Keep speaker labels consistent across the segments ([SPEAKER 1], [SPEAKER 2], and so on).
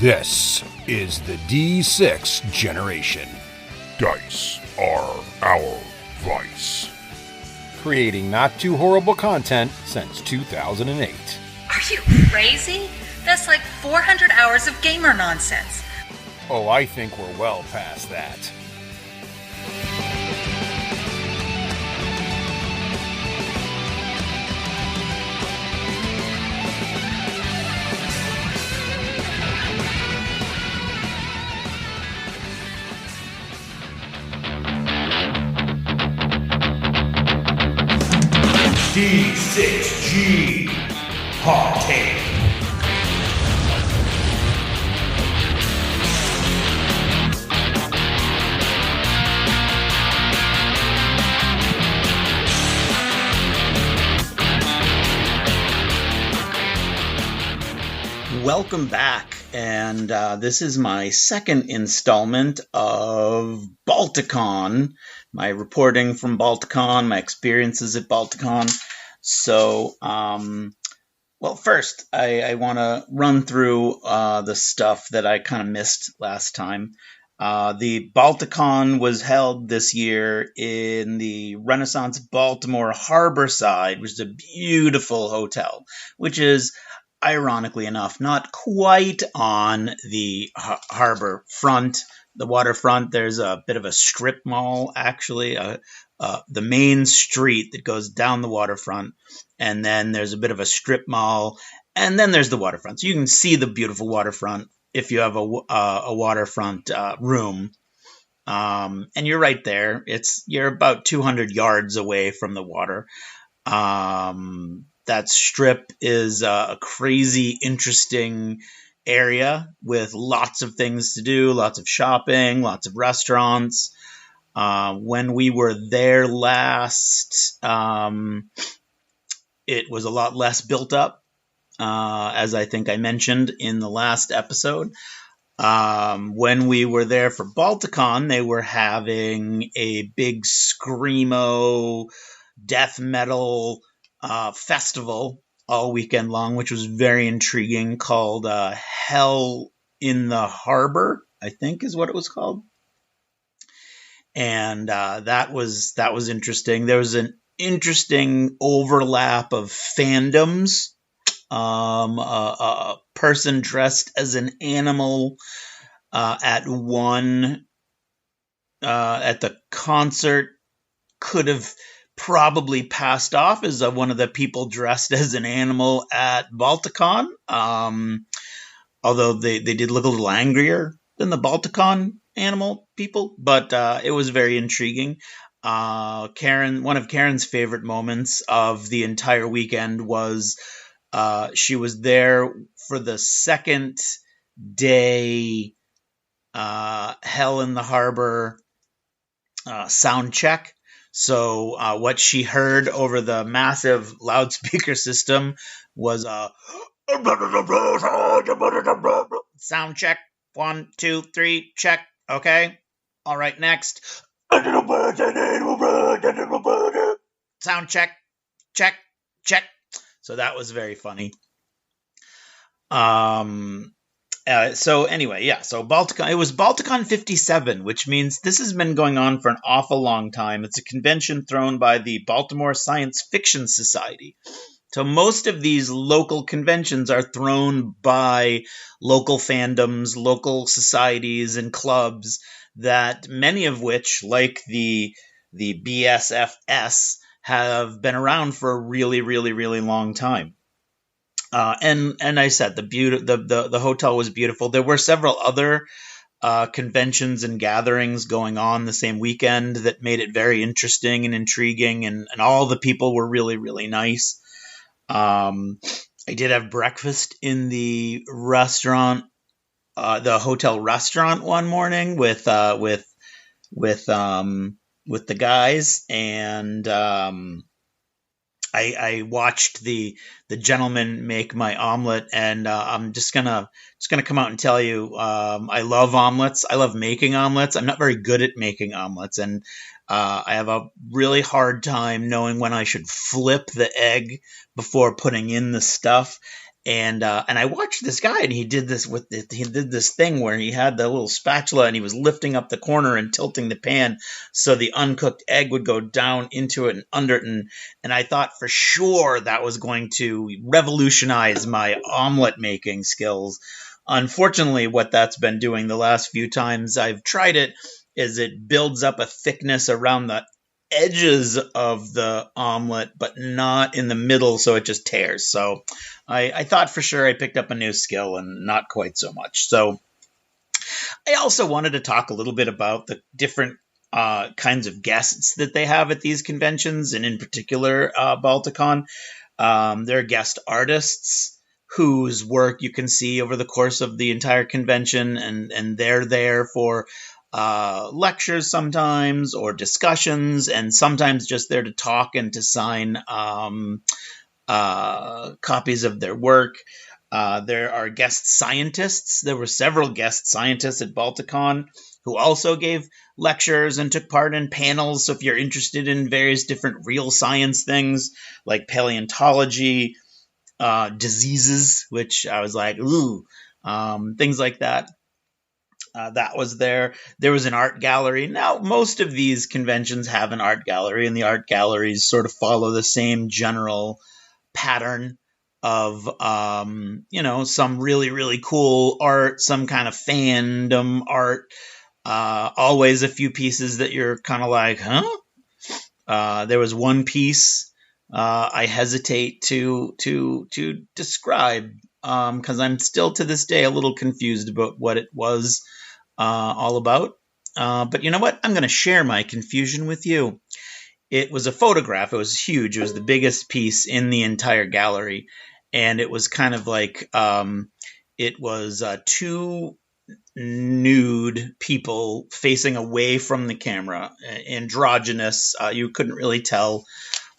[SPEAKER 1] This is the D6 generation.
[SPEAKER 2] Dice are our vice.
[SPEAKER 1] Creating not too horrible content since 2008.
[SPEAKER 3] Are you crazy? That's like 400 hours of gamer nonsense.
[SPEAKER 1] Oh, I think we're well past that.
[SPEAKER 2] D6G Hot Take.
[SPEAKER 4] Welcome back, and this is my second installment of BaltiCon, my reporting from BaltiCon, my experiences at BaltiCon. So, first, I want to run through the stuff that I kind of missed last time. The BaltiCon was held this year in the Renaissance Baltimore Harborside, which is a beautiful hotel, which is, ironically enough, not quite on the harbor front, the waterfront. There's a bit of a strip mall, actually, the main street that goes down the waterfront, and then there's a bit of a strip mall, and then there's the waterfront. So you can see the beautiful waterfront if you have a waterfront room, and you're right there. You're about 200 yards away from the water. That strip is a crazy, interesting area with lots of things to do, lots of shopping, lots of restaurants. When we were there last, it was a lot less built up, as I think I mentioned in the last episode. When we were there for BaltiCon, they were having a big screamo death metal festival all weekend long, which was very intriguing, called Hell in the Harbor, I think is what it was called. And that was interesting. There was an interesting overlap of fandoms. A person dressed as an animal at the concert could have probably passed off as one of the people dressed as an animal at BaltiCon. Although they did look a little angrier than the BaltiCon animal people, but it was very intriguing. One of Karen's favorite moments of the entire weekend was she was there for the second day Hell in the Harbor sound check. So what she heard over the massive loudspeaker system was sound check, 1, 2, 3, check. Okay. All right. Next. Sound check. Check. Check. So that was very funny. So anyway, yeah. So BaltiCon. It was BaltiCon 57, which means this has been going on for an awful long time. It's a convention thrown by the Baltimore Science Fiction Society. So most of these local conventions are thrown by local fandoms, local societies, and clubs that many of which, like the BSFS, have been around for a really, really, really long time. And I said the hotel was beautiful. There were several other conventions and gatherings going on the same weekend that made it very interesting and intriguing, and all the people were really, really nice. I did have breakfast in the restaurant, the hotel restaurant one morning with the guys, and I watched the gentleman make my omelet, and I'm just gonna come out and tell you, I love omelets. I love making omelets. I'm not very good at making omelets, and I have a really hard time knowing when I should flip the egg before putting in the stuff. And I watched this guy, and he did this thing where he had the little spatula, and he was lifting up the corner and tilting the pan so the uncooked egg would go down into it and under it. And I thought for sure that was going to revolutionize my omelet making skills. Unfortunately, what that's been doing the last few times I've tried it is it builds up a thickness around the edges of the omelet, but not in the middle, so it just tears. So I thought for sure I picked up a new skill, and not quite so much. So I also wanted to talk a little bit about the different kinds of guests that they have at these conventions, and in particular, BaltiCon. There are guest artists whose work you can see over the course of the entire convention, and they're there for lectures sometimes, or discussions, and sometimes just there to talk and to sign copies of their work. There are guest scientists. There were several guest scientists at BaltiCon who also gave lectures and took part in panels. So if you're interested in various different real science things like paleontology, diseases, which I was like, ooh, things like that. That was there. There was an art gallery. Now, most of these conventions have an art gallery, and the art galleries sort of follow the same general pattern of, some really, really cool art, some kind of fandom art. Always a few pieces that you're kind of like, huh? There was one piece I hesitate to describe because I'm still to this day a little confused about what it was all about. But you know what? I'm going to share my confusion with you. It was a photograph. It was huge. It was the biggest piece in the entire gallery. And it was kind of like it was two nude people facing away from the camera, androgynous. You couldn't really tell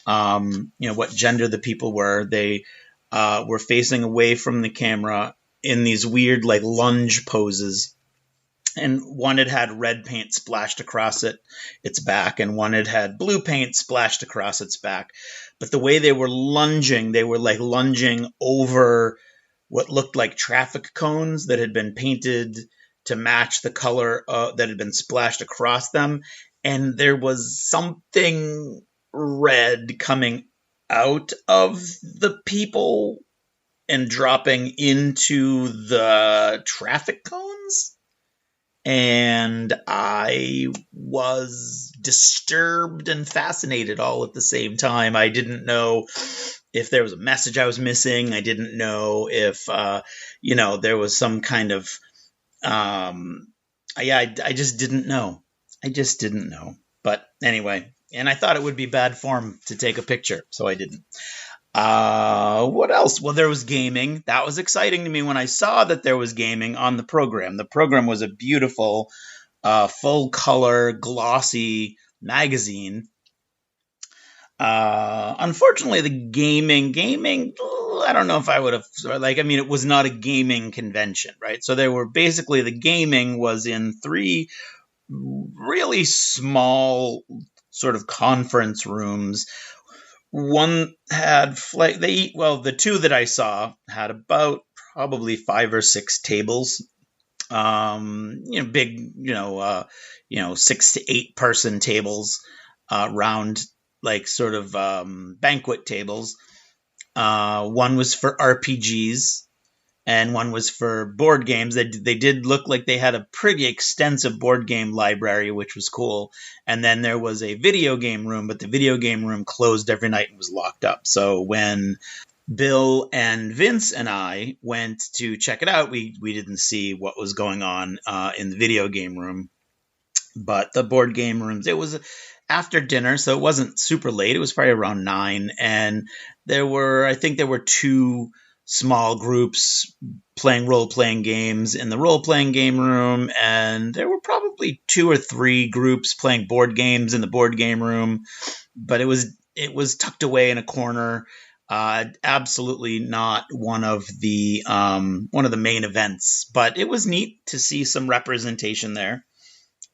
[SPEAKER 4] what gender the people were. They were facing away from the camera in these weird like lunge poses. And one had red paint splashed across its back, and one had blue paint splashed across its back. But the way they were like lunging over what looked like traffic cones that had been painted to match the color that had been splashed across them. And there was something red coming out of the people and dropping into the traffic cones. And I was disturbed and fascinated all at the same time. I didn't know if there was a message I was missing. I didn't know if, there was some kind of, I just didn't know. But anyway, and I thought it would be bad form to take a picture, so I didn't. What else? Well, there was gaming. That was exciting to me when I saw that there was gaming on the program. The program was a beautiful, full color, glossy magazine. Unfortunately, the gaming, I don't know if I would have, it was not a gaming convention, right? So there were basically, the gaming was in 3 really small sort of conference rooms. One had the 2 that I saw had about probably 5 or 6 tables, big, 6 to 8 person tables, round, like sort of banquet tables. One was for RPGs, and one was for board games. They did look like they had a pretty extensive board game library, which was cool. And then there was a video game room, but the video game room closed every night and was locked up. So when Bill and Vince and I went to check it out, we didn't see what was going on in the video game room. But the board game rooms, it was after dinner, so it wasn't super late. It was probably around 9. And I think there were 2 small groups playing role-playing games in the role-playing game room, and there were probably 2 or 3 groups playing board games in the board game room, but it was tucked away in a corner. Absolutely not one of the main events, but it was neat to see some representation there.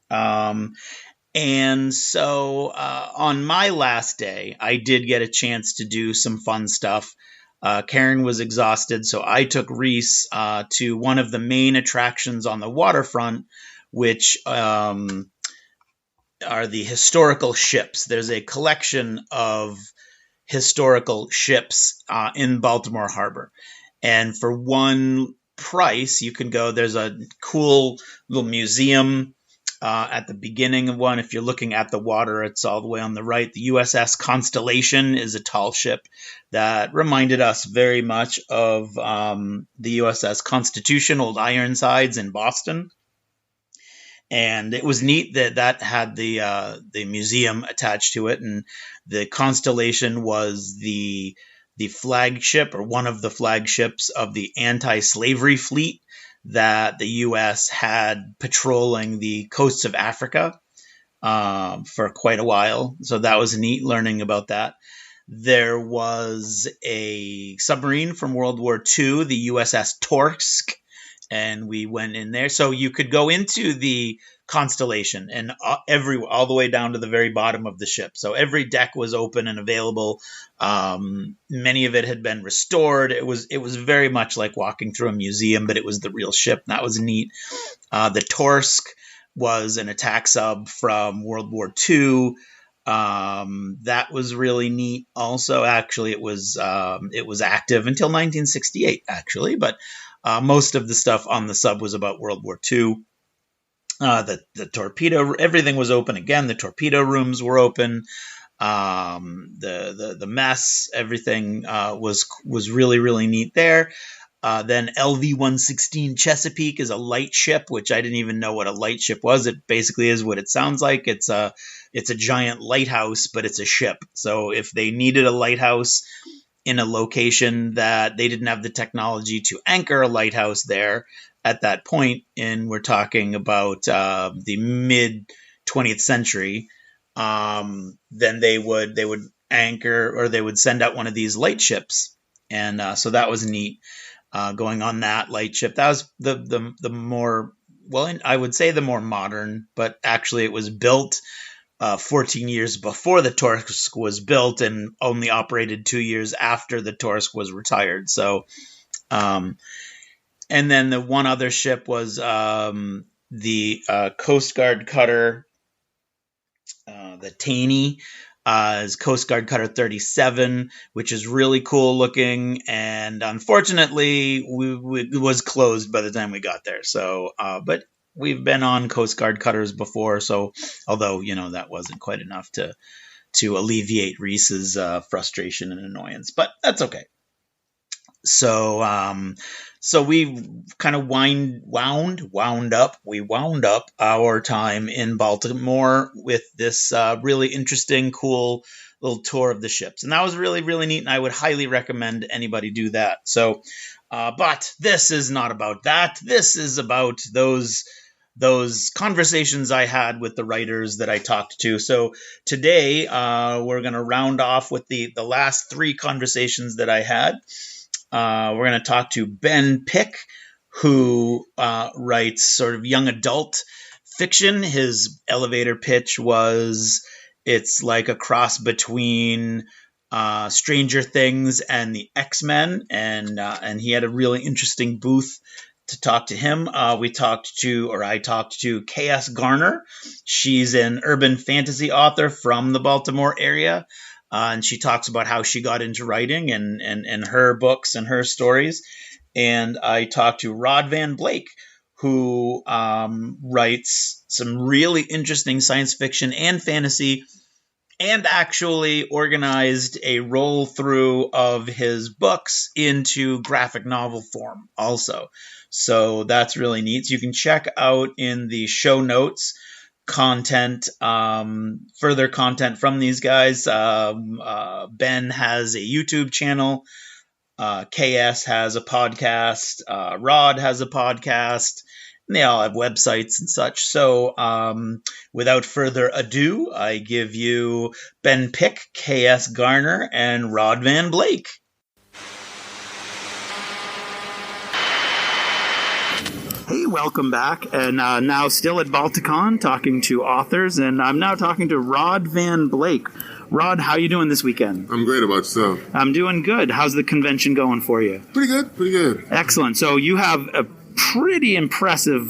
[SPEAKER 4] And so on my last day, I did get a chance to do some fun stuff. Karen was exhausted, so I took Reese to one of the main attractions on the waterfront, which are the historical ships. There's a collection of historical ships in Baltimore Harbor. And for one price, you can go. There's a cool little museum at the beginning of one. If you're looking at the water, it's all the way on the right. The USS Constellation is a tall ship that reminded us very much of the USS Constitution, Old Ironsides in Boston. And it was neat that had the museum attached to it, and the Constellation was the flagship, or one of the flagships, of the anti-slavery fleet that the U.S. had patrolling the coasts of Africa for quite a while. So that was neat learning about that. There was a submarine from World War II, the USS Torsk, and we went in there. So you could go into the Constellation and all the way down to the very bottom of the ship. So every deck was open and available. Many of it had been restored. It was very much like walking through a museum, but it was the real ship. That was neat. The Torsk was an attack sub from World War II. That was really neat. Also, actually, it was active until 1968. Actually, but most of the stuff on the sub was about World War II. The torpedo, everything was open again. The torpedo rooms were open. The mess, everything was really, really neat there. Then LV-116 Chesapeake is a light ship, which I didn't even know what a light ship was. It basically is what it sounds like. It's a giant lighthouse, but it's a ship. So if they needed a lighthouse in a location that they didn't have the technology to anchor a lighthouse there at that point, and we're talking about the mid 20th century, then they would anchor, or they would send out one of these light ships, and so that was neat. Going on that light ship, that was the more, well, I would say the more modern, but actually it was built 14 years before the Torsk was built, and only operated 2 years after the Torsk was retired. So, and then the one other ship was the Coast Guard cutter, the Taney, is Coast Guard Cutter 37, which is really cool looking, and unfortunately it was closed by the time we got there. So, but we've been on Coast Guard cutters before, so although that wasn't quite enough to alleviate Reese's frustration and annoyance, but that's okay. So we kind of wound up our time in Baltimore with this really interesting, cool little tour of the ships. And that was really, really neat, and I would highly recommend anybody do that. So, but this is not about that. This is about those conversations I had with the writers that I talked to. So today we're going to round off with the last three conversations that I had. We're going to talk to Ben Pick, who writes sort of young adult fiction. His elevator pitch was, it's like a cross between Stranger Things and the X-Men, and he had a really interesting booth to talk to him. I talked to K.S. Garner. She's an urban fantasy author from the Baltimore area. And she talks about how she got into writing and her books and her stories. And I talked to Rod Van Blake, who writes some really interesting science fiction and fantasy, and actually organized a roll through of his books into graphic novel form also. So that's really neat. So you can check out in the show notes content, further content from these guys. Ben has a YouTube channel. KS has a podcast. Rod has a podcast. And they all have websites and such. So without further ado, I give you Ben Pick, KS Garner, and Rod Van Blake.
[SPEAKER 5] Hey, welcome back. And now still at BaltiCon, talking to authors, and I'm now talking to Rod Van Blake. Rod, how you doing this weekend?
[SPEAKER 6] I'm great. About yourself?
[SPEAKER 5] I'm doing good. How's the convention going for you?
[SPEAKER 6] Pretty good.
[SPEAKER 5] Excellent. So you have a pretty impressive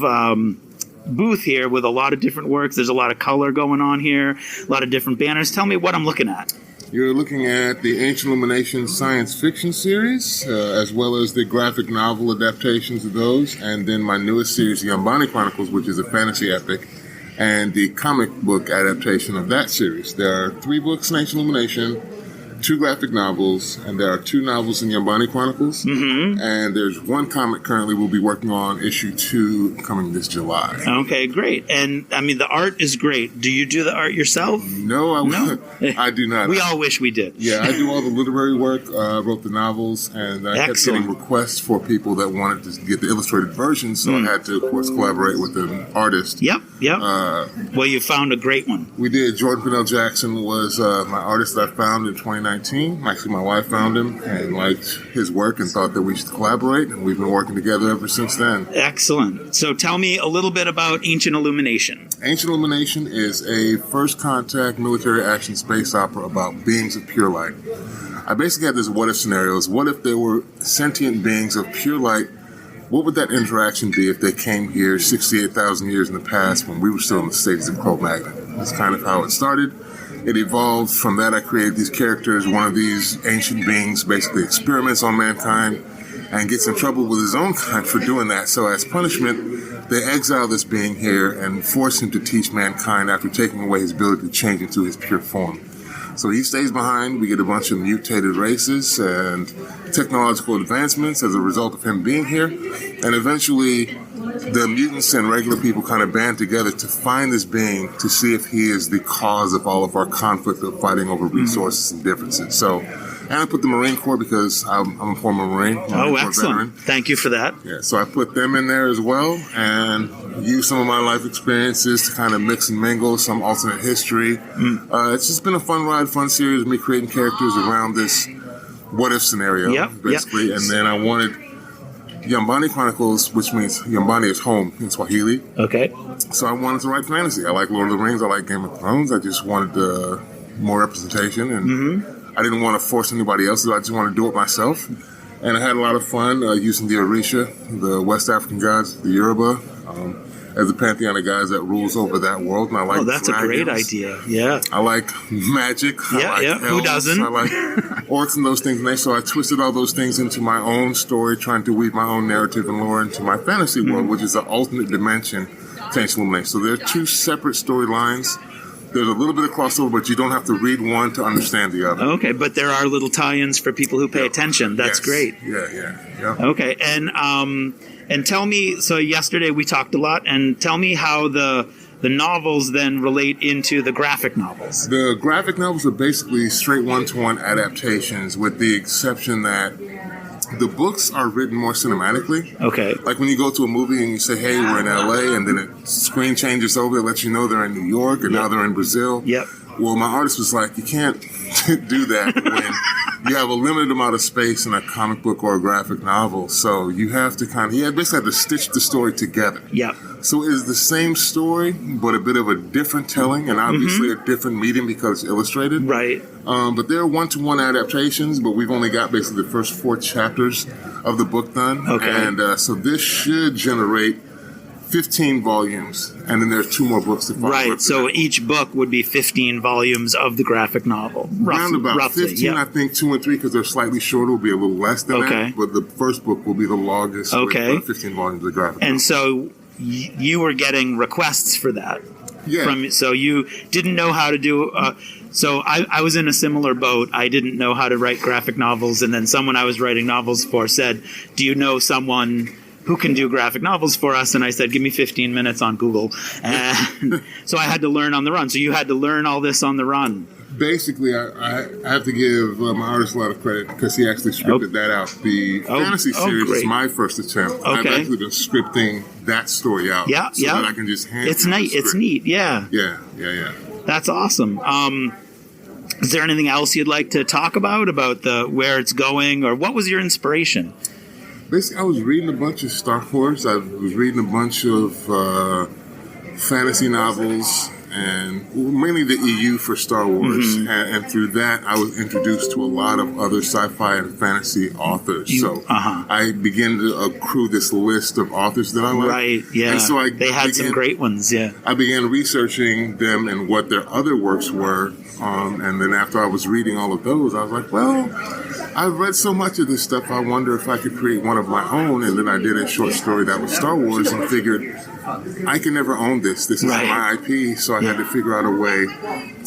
[SPEAKER 5] booth here with a lot of different works. There's a lot of color going on here, a lot of different banners. Tell me what I'm looking at.
[SPEAKER 6] You're looking at the Ancient Illumination science fiction series, as well as the graphic novel adaptations of those, and then my newest series, the Yambani Chronicles, which is a fantasy epic, and the comic book adaptation of that series. There are 3 books in Ancient Illumination, 2 graphic novels, and there are 2 novels in Yambani Chronicles. Mm-hmm. And there's 1 comic currently we'll be working on, issue 2, coming this July.
[SPEAKER 5] Okay, great. And, I mean, the art is great. Do you do the art yourself?
[SPEAKER 6] No, I do not.
[SPEAKER 5] We all wish we did.
[SPEAKER 6] Yeah, I do all the literary work. I wrote the novels, and I kept getting requests for people that wanted to get the illustrated version, so I had to, of course, collaborate with an artist.
[SPEAKER 5] Yep. Well, you found a great one.
[SPEAKER 6] We did. Jordan Pennell Jackson was my artist that I found in 2019. Actually, my wife found him and liked his work and thought that we should collaborate, and we've been working together ever since then.
[SPEAKER 5] Excellent. So tell me a little bit about Ancient Illumination.
[SPEAKER 6] Ancient Illumination is a first contact military action space opera about beings of pure light. I basically had this what if scenarios. What if there were sentient beings of pure light? What would that interaction be if they came here 68,000 years in the past when we were still in the stages of Cro-Magnon? That's kind of how it started. It evolved from that. I created these characters. One of these ancient beings basically experiments on mankind and gets in trouble with his own kind for doing that. So as punishment, they exile this being here and force him to teach mankind after taking away his ability to change into his pure form. So he stays behind. We get a bunch of mutated races and technological advancements as a result of him being here. And eventually, the mutants and regular people kind of band together to find this being to see if he is the cause of all of our conflict of fighting over resources and differences. So, and I put the Marine Corps because I'm a former Marine.
[SPEAKER 5] Oh, excellent. Veteran. Thank you for that.
[SPEAKER 6] Yeah, so I put them in there as well and use some of my life experiences to kind of mix and mingle some alternate history. It's just been a fun ride, fun series of me creating characters around this what-if scenario, basically. And then I wanted Yambani Chronicles, which means Yambani is home in Swahili.
[SPEAKER 5] Okay.
[SPEAKER 6] So I wanted to write fantasy. I like Lord of the Rings. I like Game of Thrones. I just wanted more representation, and I didn't want to force anybody else. I just wanted to do it myself. And I had a lot of fun using the Orisha, the West African gods, the Yoruba, as a pantheon of guys that rules over that world. And I like
[SPEAKER 5] that's
[SPEAKER 6] dragons.
[SPEAKER 5] A great idea. Yeah.
[SPEAKER 6] I like magic. I like elves.
[SPEAKER 5] Who doesn't?
[SPEAKER 6] I like orcs and those things. And so I twisted all those things into my own story, trying to weave my own narrative and lore into my fantasy world, which is the alternate dimension to Ancient Illumination. So there are 2 separate storylines. There's a little bit of crossover, but you don't have to read one to understand the other.
[SPEAKER 5] Okay, but there are little tie-ins for people who pay attention. That's great.
[SPEAKER 6] Yeah.
[SPEAKER 5] Okay, and tell me, so yesterday we talked a lot, and tell me how the novels then relate into the graphic novels.
[SPEAKER 6] The graphic novels are basically straight one-to-one adaptations, with the exception that the books are written more cinematically.
[SPEAKER 5] Okay.
[SPEAKER 6] Like when you go to a movie and you say, hey, we're in LA, and then it screen changes over, it lets you know they're in New York, and now they're in Brazil.
[SPEAKER 5] Yep.
[SPEAKER 6] Well, my artist was like, you can't do that when you have a limited amount of space in a comic book or a graphic novel. So you have to basically had to stitch the story together.
[SPEAKER 5] Yeah.
[SPEAKER 6] So it is the same story, but a bit of a different telling, and obviously a different medium because it's illustrated.
[SPEAKER 5] Right.
[SPEAKER 6] But they're one-to-one adaptations, but we've only got basically the first 4 chapters of the book done. Okay. And so this should generate 15 volumes, and then there's 2 more books to follow.
[SPEAKER 5] Right, so each book would be 15 volumes of the graphic novel.
[SPEAKER 6] Around about
[SPEAKER 5] roughly,
[SPEAKER 6] 15, I think 2 and 3, because they're slightly shorter, will be a little less than that. But the first book will be the longest with 15 volumes of the graphic novel.
[SPEAKER 5] And so you were getting requests for that.
[SPEAKER 6] Yeah.
[SPEAKER 5] So you didn't know how to do... So I was in a similar boat. I didn't know how to write graphic novels, and then someone I was writing novels for said, do you know someone who can do graphic novels for us? And I said, give me 15 minutes on Google. And so I had to learn on the run. So you had to learn all this on the run.
[SPEAKER 6] Basically, I have to give my artist a lot of credit because he actually scripted that out. The fantasy series is my first attempt. Okay. I've actually been scripting that story out. So that I can just hand
[SPEAKER 5] It's neat. It's neat. Yeah. That's awesome. Is there anything else you'd like to talk about the where it's going, or what was your inspiration?
[SPEAKER 6] Basically, I was reading a bunch of Star Wars. I was reading a bunch of fantasy novels, and mainly the EU for Star Wars. And through that, I was introduced to a lot of other sci-fi and fantasy authors. I began to accrue this list of authors that I like.
[SPEAKER 5] Right, yeah.
[SPEAKER 6] And so
[SPEAKER 5] they had some great ones, yeah.
[SPEAKER 6] I began researching them and what their other works were. And then after I was reading all of those, I was like, well, I've read so much of this stuff, I wonder if I could create one of my own. And then I did a short story that was Star Wars and figured I can never own this. This is my IP, so I had to figure out a way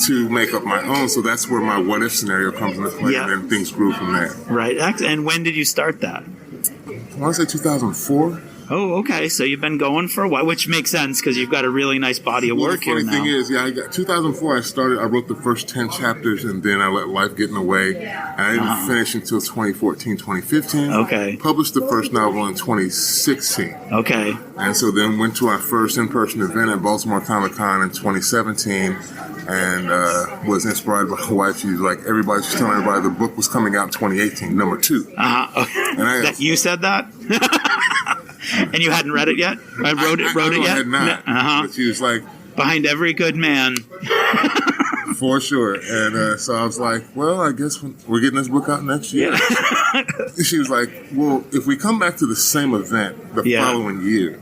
[SPEAKER 6] to make up my own. So that's where my what if scenario comes into play, and then things grew from there.
[SPEAKER 5] Right. And when did you start that?
[SPEAKER 6] I want to say 2004.
[SPEAKER 5] Oh, okay. So you've been going for a while, which makes sense because you've got a really nice body of work here now.
[SPEAKER 6] The funny thing is, I got 2004. I wrote the first 10 chapters, and then I let life get in the way. And I didn't finish until 2014, 2015.
[SPEAKER 5] Okay.
[SPEAKER 6] Published the first novel in 2016.
[SPEAKER 5] Okay.
[SPEAKER 6] And so then went to our first in-person event at Baltimore Comic-Con in 2017, and was inspired by my wife. She was like, everybody's just telling everybody the book was coming out in 2018, number 2.
[SPEAKER 5] Okay.
[SPEAKER 6] And
[SPEAKER 5] you said that? And you hadn't read it yet? I wrote it yet?
[SPEAKER 6] I had not. But she was like,
[SPEAKER 5] behind every good man.
[SPEAKER 6] For sure. And so I was like, well, I guess we're getting this book out next year. Yeah. She was like, well, if we come back to the same event the following year,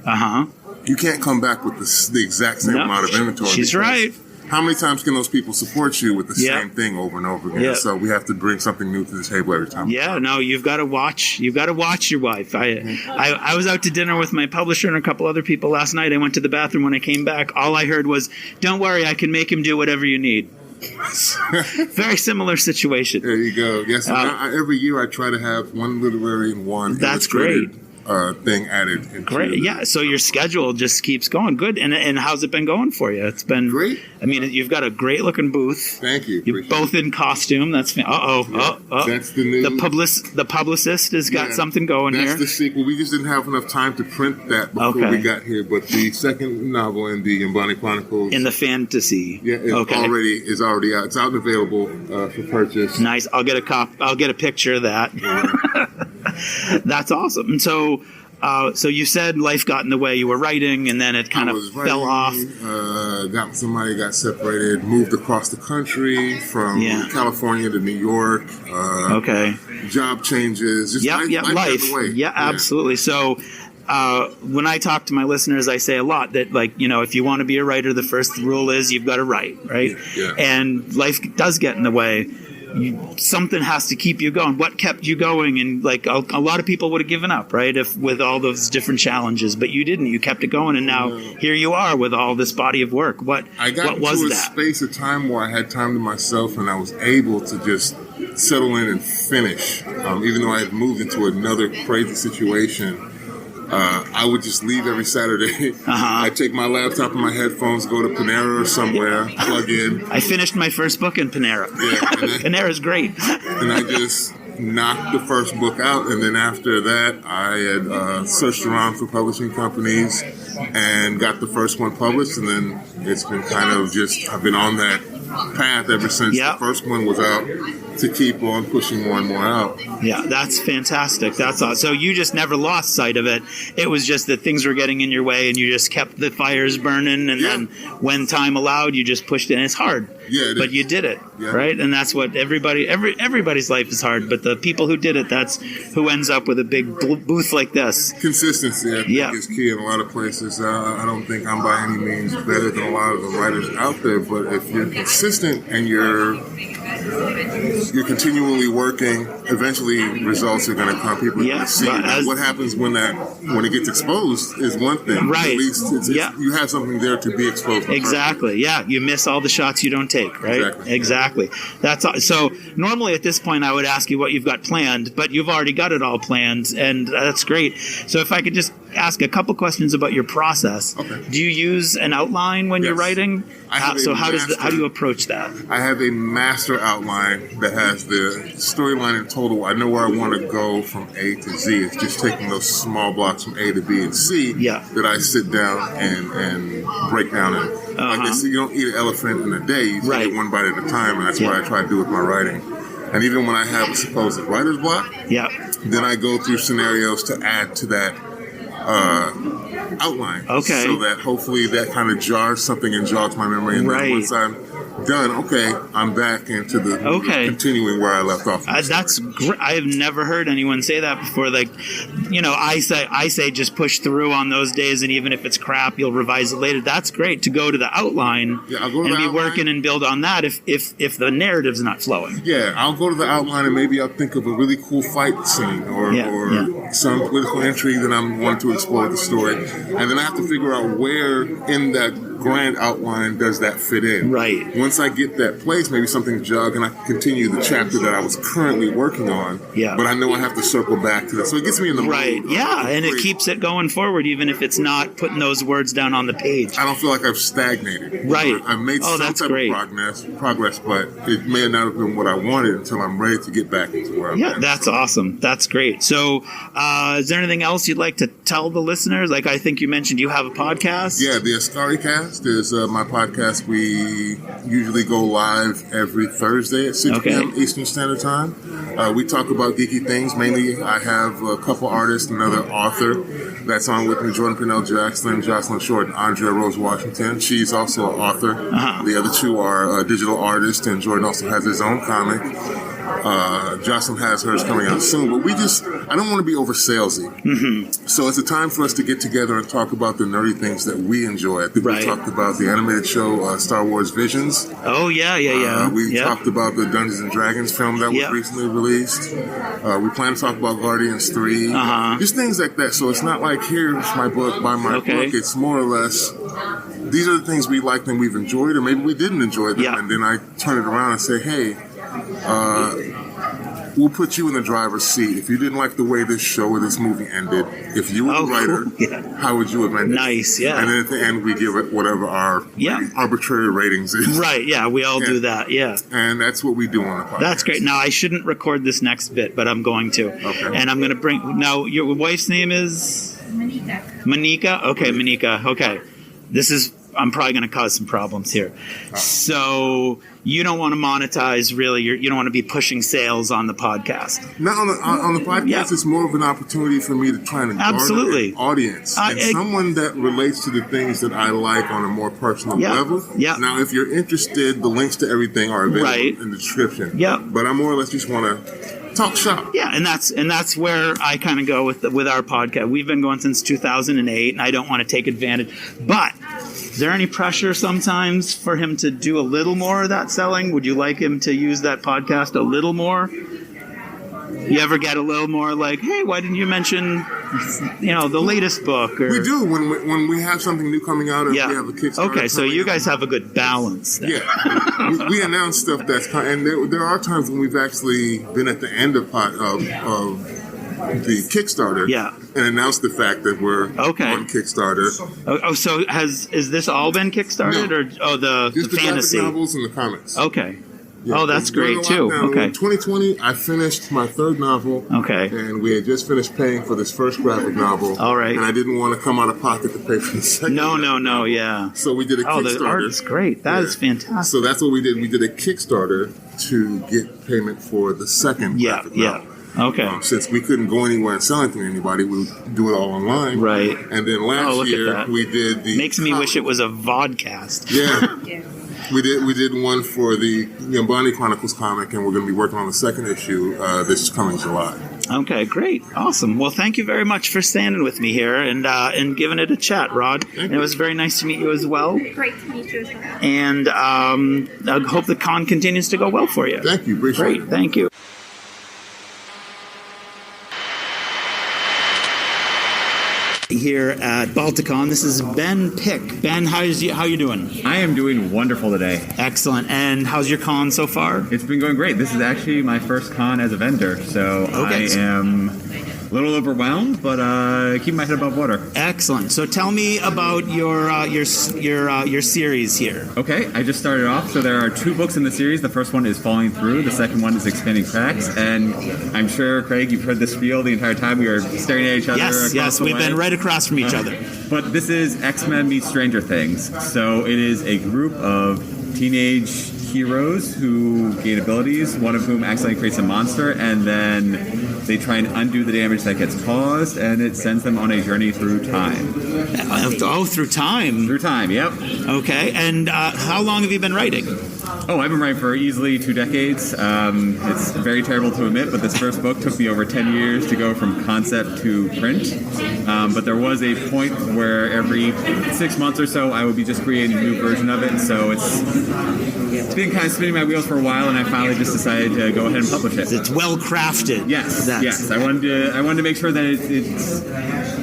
[SPEAKER 6] you can't come back with the exact same amount of inventory.
[SPEAKER 5] She's right.
[SPEAKER 6] How many times can those people support you with the same thing over and over again?
[SPEAKER 5] Yeah.
[SPEAKER 6] So we have to bring something new to the table every time.
[SPEAKER 5] Yeah, no, you've got to watch. You've got to watch your wife. I was out to dinner with my publisher and a couple other people last night. I went to the bathroom. When I came back, all I heard was, "Don't worry, I can make him do whatever you need." Very similar situation.
[SPEAKER 6] There you go. Yes, every year I try to have one literary and one
[SPEAKER 5] that's great.
[SPEAKER 6] Thing added.
[SPEAKER 5] Great, yeah. So your schedule just keeps going. Good. And how's it been going for you? It's been
[SPEAKER 6] great.
[SPEAKER 5] I mean, you've got a great looking booth.
[SPEAKER 6] Thank you.
[SPEAKER 5] You're both in costume. That's
[SPEAKER 6] That's the new.
[SPEAKER 5] The publicist has got something going here.
[SPEAKER 6] That's the sequel. We just didn't have enough time to print that before we got here. But the second novel in the Mbani Chronicles,
[SPEAKER 5] in the fantasy,
[SPEAKER 6] is already out. It's out and available for purchase.
[SPEAKER 5] Nice. I'll get a picture of that.
[SPEAKER 6] Yeah.
[SPEAKER 5] That's awesome. And so you said life got in the way. You were writing, and then it kind of fell off.
[SPEAKER 6] Got separated, moved across the country from California to New York. Job changes. Just life.
[SPEAKER 5] Yeah, absolutely. So when I talk to my listeners, I say a lot that, if you want to be a writer, the first rule is you've got to write, right?
[SPEAKER 6] Yeah.
[SPEAKER 5] And life does get in the way. Something has to keep you going. What kept you going? And a lot of people would have given up, right? With all those different challenges, but you didn't. You kept it going, and now here you are with all this body of work. What was that?
[SPEAKER 6] I got into a space of time where I had time to myself, and I was able to just settle in and finish. Even though I had moved into another crazy situation, I would just leave every Saturday. I'd take my laptop and my headphones, go to Panera or somewhere, plug in.
[SPEAKER 5] I finished my first book in Panera. Yeah, Panera's great.
[SPEAKER 6] And I just knocked the first book out, and then after that, I had searched around for publishing companies and got the first one published, and then it's been kind of I've been on that path ever since the first one was out to keep on pushing more and more out.
[SPEAKER 5] Yeah, that's fantastic. That's awesome. So you just never lost sight of it. It was just that things were getting in your way, and you just kept the fires burning, and then when time allowed, you just pushed it. And it's hard.
[SPEAKER 6] Yeah,
[SPEAKER 5] but you did it, right? And that's what everybody's life is hard, but the people who did it, that's who ends up with a big booth like this.
[SPEAKER 6] Consistency, I think, is key in a lot of places. I don't think I'm by any means better than a lot of the writers out there, but if you're consistent and you're continually working, eventually results are going to come. People are going to see it. What happens when it gets exposed is one thing.
[SPEAKER 5] Right.
[SPEAKER 6] At least you have something there to be exposed to.
[SPEAKER 5] Exactly. Yeah. You miss all the shots you don't take, right? Exactly. So normally at this point I would ask you what you've got planned, but you've already got it all planned, and that's great. So if I could just ask a couple questions about your process.
[SPEAKER 6] Okay.
[SPEAKER 5] Do you use an outline when you're writing? How do you approach that?
[SPEAKER 6] I have a master outline that has the storyline in total. I know where I want to go from A to Z. It's just taking those small blocks from A to B and C that I sit down and break down. And like they say, you don't eat an elephant in a day. You take it one bite at a time, and that's what I try to do with my writing. And even when I have a supposed writer's block, then I go through scenarios to add to that outline.
[SPEAKER 5] Okay.
[SPEAKER 6] So that hopefully that kind of jars something and jogs my memory. And then once I'm done, I'm back into the continuing where I left off.
[SPEAKER 5] That's great. I've never heard anyone say that before. Like, I say just push through on those days, and even if it's crap, you'll revise it later. That's great to go to the outline
[SPEAKER 6] I'll go to
[SPEAKER 5] and
[SPEAKER 6] the
[SPEAKER 5] be
[SPEAKER 6] outline.
[SPEAKER 5] Working and build on that if the narrative's not flowing.
[SPEAKER 6] Yeah, I'll go to the outline and maybe I'll think of a really cool fight scene or some political intrigue that I'm wanting to explore with the story, and then I have to figure out where in that grand outline does that fit in.
[SPEAKER 5] Right.
[SPEAKER 6] Once I get that place, maybe something jug and I can continue the chapter that I was currently working on. Yeah. But I know I have to circle back to that. So it gets me in the
[SPEAKER 5] right.
[SPEAKER 6] mood.
[SPEAKER 5] Yeah, and it keeps it going forward even if it's not putting those words down on the page.
[SPEAKER 6] I don't feel like I've stagnated.
[SPEAKER 5] Right.
[SPEAKER 6] I've made some type of progress, but it may not have been what I wanted until I'm ready to get back into where I'm at.
[SPEAKER 5] Yeah, that's awesome. That's great. So is there anything else you'd like to tell the listeners? Like I think you mentioned you have a podcast.
[SPEAKER 6] Yeah, the Ascari Cast is my podcast. We usually go live every Thursday at 6 p.m. Eastern Standard Time. We talk about geeky things. Mainly, I have a couple artists, another author that's on with me, Jordan Pennell Jackson, Jocelyn Short, and Andrea Rose Washington. She's also an author. The other two are digital artists, and Jordan also has his own comic. Jocelyn has hers coming out soon, but I don't want to be over salesy. So it's a time for us to get together and talk about the nerdy things that we enjoy. I think we talked about the animated show Star Wars Visions.
[SPEAKER 5] Oh, yeah.
[SPEAKER 6] We talked about the Dungeons and Dragons film that was recently released. We plan to talk about Guardians 3. Just things like that. So it's not like, here's my book, buy my book. It's more or less, these are the things we liked and we've enjoyed, or maybe we didn't enjoy them. And then I turn it around and say, hey, we'll put you in the driver's seat. If you didn't like the way this show or this movie ended, if you were the writer, how would you have ended?
[SPEAKER 5] Nice, yeah.
[SPEAKER 6] And then at the end, we give it whatever our arbitrary ratings is.
[SPEAKER 5] Right, yeah, we all do that, yeah.
[SPEAKER 6] And that's what we do on the podcast.
[SPEAKER 5] That's great. Now, I shouldn't record this next bit, but I'm going to. Okay. And I'm going to bring... Now, your wife's name is? Manika? Okay, Manika. Okay. This is... I'm probably going to cause some problems here. So you don't want to monetize, really. You don't want to be pushing sales on the podcast.
[SPEAKER 6] Not on the podcast. It's more of an opportunity for me to try and garner an audience and someone that relates to the things that I like on a more personal level. Now, if you're interested, the links to everything are available in the description. But I more or less just want to talk shop.
[SPEAKER 5] Yeah, and that's where I kind of go with our podcast. We've been going since 2008, and I don't want to take advantage. But is there any pressure sometimes for him to do a little more of that selling? Would you like him to use that podcast a little more? You ever get a little more like, hey, why didn't you mention, the latest book? Or...
[SPEAKER 6] We do when we have something new coming out, or we have a Kickstarter.
[SPEAKER 5] Okay, so you guys have a good balance then.
[SPEAKER 6] Yeah, we announce stuff that's and there are times when we've actually been at the end of the Kickstarter, and announced the fact that we're on Kickstarter.
[SPEAKER 5] So is this all been Kickstarted, or the fantasy?
[SPEAKER 6] Graphic novels and the comics?
[SPEAKER 5] Okay. Yeah, that's great too. Okay.
[SPEAKER 6] In 2020, I finished my third novel. Okay. And we had just finished paying for this first graphic novel.
[SPEAKER 5] All right.
[SPEAKER 6] And I didn't want to come out of pocket to pay for the second.
[SPEAKER 5] No, yeah.
[SPEAKER 6] So we did a Kickstarter.
[SPEAKER 5] Oh, the art is great. That is fantastic.
[SPEAKER 6] So that's what we did. We did a Kickstarter to get payment for the second graphic novel.
[SPEAKER 5] Okay.
[SPEAKER 6] Since we couldn't go anywhere and sell anything to anybody, we would do it all online.
[SPEAKER 5] Right.
[SPEAKER 6] And then last year we did the...
[SPEAKER 5] Makes me wish it was a vodcast.
[SPEAKER 6] Yeah. We did one for the Yambani Chronicles comic, and we're going to be working on the second issue this coming July.
[SPEAKER 5] Okay, great. Awesome. Well, thank you very much for standing with me here and giving it a chat, Rod. And it was very nice to meet you as well.
[SPEAKER 3] Great to meet you as well.
[SPEAKER 5] And I hope the con continues to go well for you.
[SPEAKER 6] Thank you. Appreciate it.
[SPEAKER 5] Great. Thank you. Here at BaltiCon. This is Ben Pick. Ben, how you doing?
[SPEAKER 7] I am doing wonderful today.
[SPEAKER 5] Excellent. And how's your con so far?
[SPEAKER 7] It's been going great. This is actually my first con as a vendor, so I am a little overwhelmed, but keep my head above water.
[SPEAKER 5] Excellent. So tell me about your series here.
[SPEAKER 7] Okay, I just started off. So there are 2 books in the series. The first one is Falling Through. The second one is Expanding Cracks. And I'm sure, Craig, you've heard this spiel the entire time. We were staring at each other.
[SPEAKER 5] Yes, we've been right across from each other.
[SPEAKER 7] But this is X-Men meets Stranger Things. So it is a group of teenage heroes who gain abilities, one of whom accidentally creates a monster, and then they try and undo the damage that gets caused, and it sends them on a journey through time.
[SPEAKER 5] Oh, through time.
[SPEAKER 7] Through time, yep.
[SPEAKER 5] Okay, and how long have you been writing?
[SPEAKER 7] Oh, I've been writing for easily 2 decades. It's very terrible to admit, but this first book took me over 10 years to go from concept to print. But there was a point where every 6 months or so I would be just creating a new version of it. So it's been kind of spinning my wheels for a while, and I finally just decided to go ahead and publish it.
[SPEAKER 5] It's well crafted.
[SPEAKER 7] Yes, yes. I wanted to make sure that it's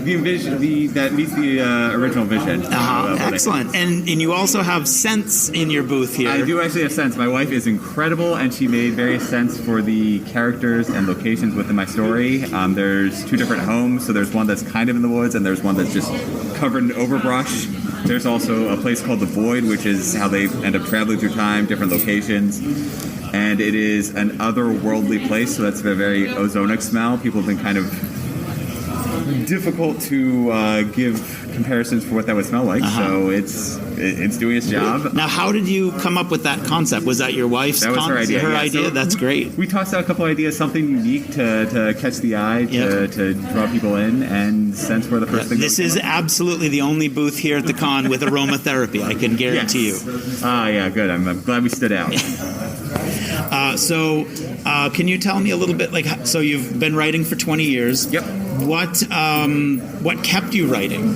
[SPEAKER 7] the vision that meets the original vision.
[SPEAKER 5] Excellent. And you also have scents in your booth here.
[SPEAKER 7] I do actually have scents. My wife is incredible, and she made various scents for the characters and locations within my story. There's 2 different homes, so there's one that's kind of in the woods, and there's one that's just covered in overbrush. There's also a place called the Void, which is how they end up traveling through time, different locations. And it is an otherworldly place, so that's a very ozonic smell. People have been kind of difficult to give comparisons for what that would smell like, so it's doing its job.
[SPEAKER 5] Now, how did you come up with that concept? Was that your wife's
[SPEAKER 7] That was her idea.
[SPEAKER 5] Her
[SPEAKER 7] yeah.
[SPEAKER 5] idea?
[SPEAKER 7] So
[SPEAKER 5] That's great.
[SPEAKER 7] We tossed out a couple ideas, something unique to catch the eye, to draw people in, and sense where the first thing.
[SPEAKER 5] This is absolutely the only booth here at the con with aromatherapy. I can guarantee you.
[SPEAKER 7] Yeah, good. I'm glad we stood out.
[SPEAKER 5] So, can you tell me a little bit, so you've been writing for 20 years.
[SPEAKER 7] Yep.
[SPEAKER 5] What kept you writing?